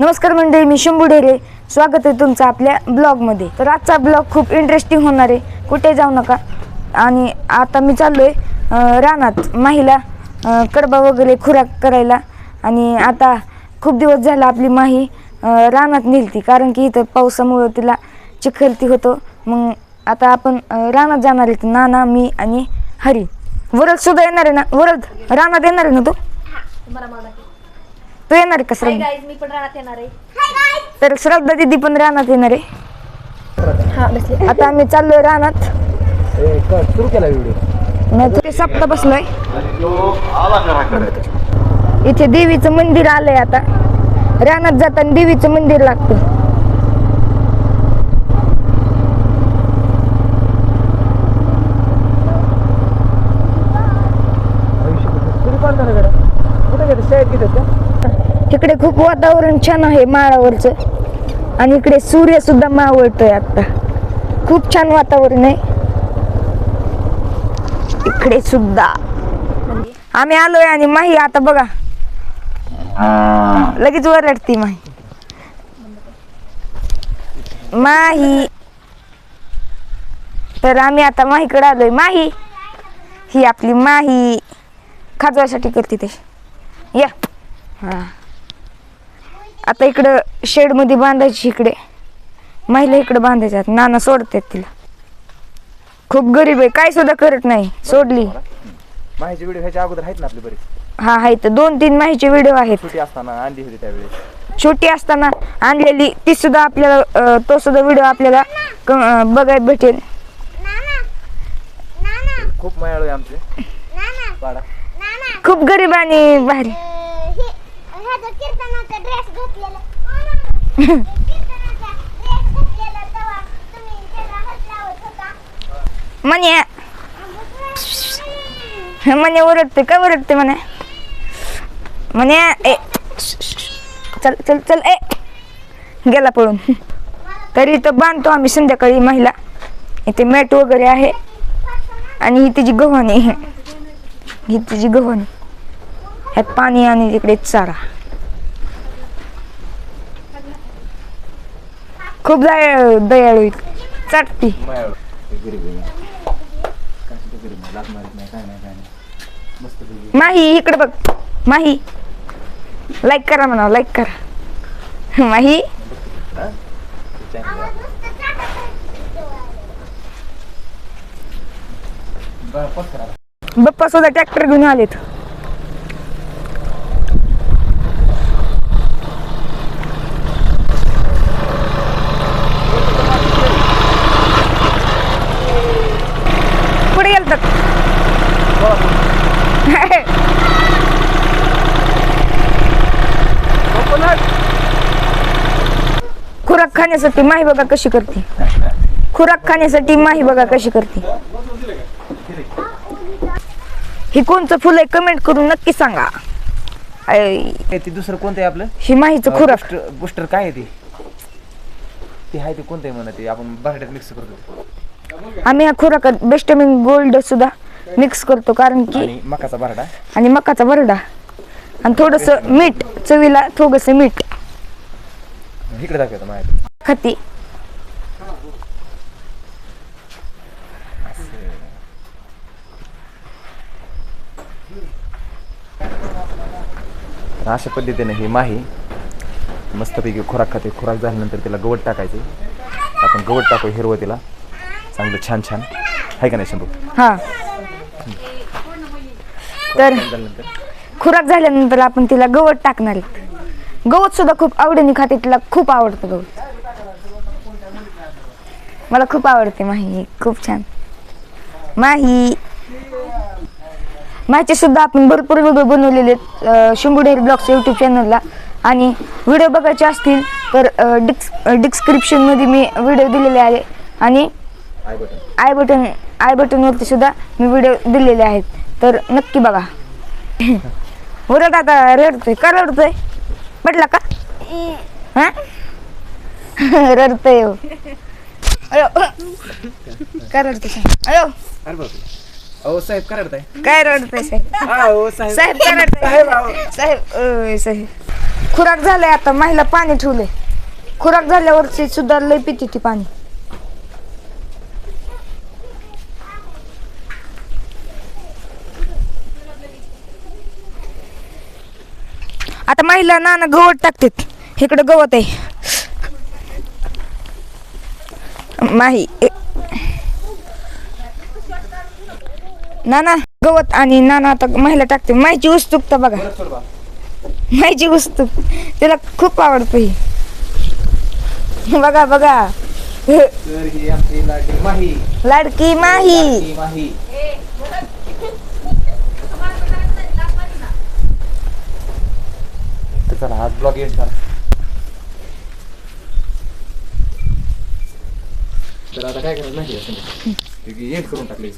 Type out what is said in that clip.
नमस्कार मंडळी, मी शंभू ढेरे. स्वागत आहे तुमचं आपल्या ब्लॉगमध्ये. तर आजचा ब्लॉग खूप इंटरेस्टिंग होणार आहे, कुठे जाऊ नका. आणि आता मी चाललो आहे रानात माहीला कडबा वगैरे खुराक करायला. आणि आता खूप दिवस झाला आपली माही रानात नेलती, कारण की इथं पावसामुळं तिला चिखलती होतं. मग आता आपण रानात जाणार आहे, नाना, मी आणि हरी. वरद सुद्धा येणार आहे ना? वरद रानात येणार आहे ना? तू येणार आहे का? श्रद्धा, मी पण रानात येणार आहे. तर श्रद्धा दिदी पण रानात येणार आहे. आता आम्ही चाललोय रानात. सुरू केला व्हिडिओ. नाही ते सप्ता बसलोय. इथे देवीचं मंदिर आलंय. आता रानात जाताना देवीचं मंदिर लागतं. इकडे खूप वातावरण छान आहे माळावरचं, आणि इकडे सूर्य सुद्धा मावळतोय. आता खूप छान वातावरण आहे इकडे सुद्धा. आम्ही आलोय आणि माही आता बघा लगेच वरडती माही. माही तर आम्ही आता माहीकडे आलोय. माही ही आपली माही खाजवासाठी करते ते. या हा, आता इकडं शेड मध्ये बांधायची. इकडे महिला इकडे बांधायच्यात. नाना सोडतात तिला. खूप गरीब आहे, काय सुद्धा करत नाही. सोडली. माहिती व्हिडिओ ह्याच्या अगोदर आहेत ना आपले बरेच. हा आहेत, 2-3 माहीचे व्हिडिओ आहेत. छोटी असताना आणली होती त्यावेळेस. छोटी असताना आणलेली ती सुद्धा आपल्याला तो सुद्धा व्हिडिओ आपल्याला बघायला भेटेल. खूप मायाळू आहे आमचे पाडा. खूप गरीब आणि भारी. म्हणे म्हणे ओरडते का? ओरडते म्हणे. म्हणे ए चल चल चल, ए गेला पळून. तरी इथं बांधतो आम्ही संध्याकाळी महिला. इथे मॅट वगैरे आहे. आणि ही तिची गव्हाणी. ही तिची गव्हाणी. ह्यात पाणी आणि तिकडे चारा. खूप दयाळू चाटती. माही इकडे बघ. माही लाईक करा म्हणा, लाईक करा. माही बाप्पा सुद्धा ट्रॅक्टर घेऊन आलेत. कुठे गेलतात? खुराक खाण्यासाठी माही बघा कशी करते. खुराक खाण्यासाठी माही बघा कशी करते. ही कोणचं फुल आहे कमेंट करून नक्की सांगा. ते दुसरं कोणतं आहे आपलं? ही माहीचं खुराक. बुस्टर काय आहे ते आहे ते कोणतं आहे म्हणा? ते आपण बटाट्यात मिक्स करतो. आम्ही ह्या खुराकात बेस्टमिन गोल्ड सुद्धा मिक्स करतो, कारण की आणि मकाचा बरडा. आणि मकाचा बरडा आणि थोडस मीठ, चवीला थोडस मीठ. इकडे दाखवतो माहिती खाती. अशा पद्धतीने ही माही मस्तपैकी खुराक खाते. खुराक झाल्यानंतर तिला गवत टाकायचे. आपण गवत टाकू हिरवं तिला चांगलं छान छान, आहे का नाही शंभू? हा, तर खुराक झाल्यानंतर आपण तिला गवत टाकणार आहे. गवत सुद्धा खूप आवडीने खाते. तिला खूप आवडतं गवत. मला खूप आवडते माही. खूप छान माही. माहीचे सुद्धा आपण भरपूर व्हिडिओ बनवलेले आहेत शंभू ढेरे ब्लॉग्स यूट्यूब चॅनलला. आणि व्हिडिओ बघायचे असतील तर डिस्क्रिप्शनमध्ये मी व्हिडिओ दिलेले आहे. आणि आय बटनवरती सुद्धा मी व्हिडिओ दिलेले आहेत, तर नक्की बघा. वरद आता रडतोय का? रडतोय म्हटलं का? हा रडतोय. अयो का रडतोय? अयो अहो साहेब काय रडताय? काय रडतोय साहेब? साहेब साहेब काय रडतोय? साहेब साहेब. खुराक झालाय आता माहीला पाणी ठेवलंय. खुराक झाल्यावरची सुद्धा लय पिते ती पाणी. आता माहीला नाना गवत टाकतात. इकडं गवत आहे. माही नाना गवत आणि नाना आता माहीला टाकते. माहीची उत्सुकता बघा. माहीची उत्सुक तिला खूप आवडतं ही. बघा बघा तर ही आमची लाडकी माही. लाडकी माही. लाडकी माही. तर चला आज ब्लॉग एंड करा. तर आता काय करायचं माहिती आहे एंड करून टाकले.